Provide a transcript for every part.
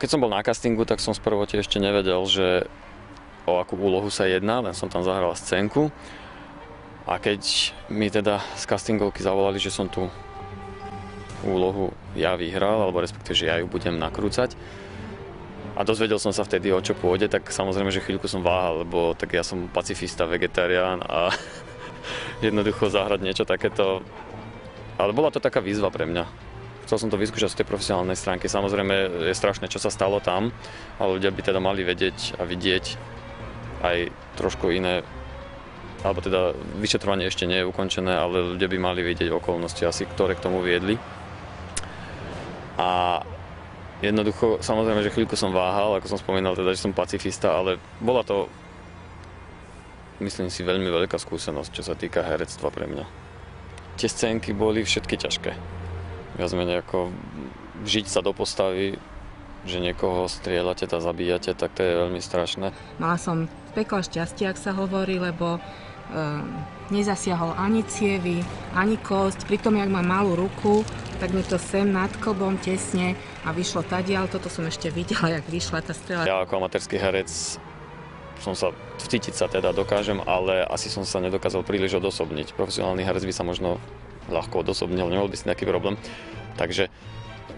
Keď som bol na castingu, tak som sprvote ešte nevedel, že o akú úlohu sa jedná, len som tam zahral scénku. A keď mi teda z castingovky zavolali, že som tú úlohu ja vyhral, alebo respektíve, že ja ju budem nakrúcať, a dozvedel som sa vtedy, o čo pôjde, tak samozrejme, že chvíľku som váhal, lebo tak ja som pacifista, vegetarián a jednoducho zahrať niečo takéto. Ale bola to taká výzva pre mňa. Chcel som to vyskúšať z tej profesionálnej stránky. Samozrejme je strašné, čo sa stalo tam, ale ľudia by teda mali vedieť a vidieť aj trošku iné, alebo teda vyšetrovanie ešte nie je ukončené, ale ľudia by mali vidieť okolnosti asi, ktoré k tomu viedli. A jednoducho, samozrejme, že chvíľku som váhal, ako som spomínal, teda, že som pacifista, ale bola to, myslím si, veľmi veľká skúsenosť, čo sa týka herectva pre mňa. Tie scénky boli všetky ťažké. Viac menej ako vžiť sa do postavy, že niekoho strieľate a zabíjate, tak to je veľmi strašné. Mala som z pekla šťastie, ak sa hovorí, lebo nezasiahol ani cievy, ani kosť. Pritom, jak mám malú ruku, tak mi to sem nad klbom tesne a vyšlo tadiaľ. Toto som ešte videla, jak vyšla tá strela. Ja ako amatérsky herec vcítiť sa teda dokážem, ale asi som sa nedokázal príliš odosobniť. Profesionálny herec by sa možno ľahko odosobnil, nemal by si nejaký problém. Takže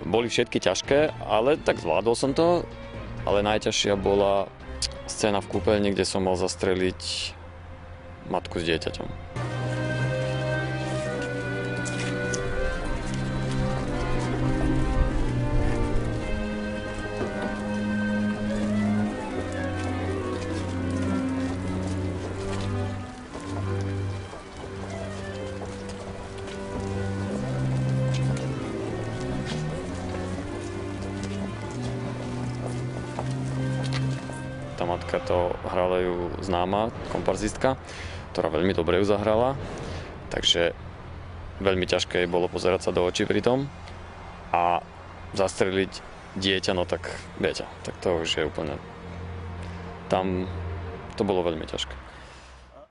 boli všetky ťažké, ale tak zvládol som to. Ale najťažšia bola scéna v kúpeľni, kde som mal zastreliť matku s dieťaťom. Tá matka to hrala ju známa komparzistka, ktorá veľmi dobre ju zahrala, takže veľmi ťažké bolo pozerať sa do očí pri tom a zastreliť dieťa, no tak viete, tak to už je úplne, tam to bolo veľmi ťažké.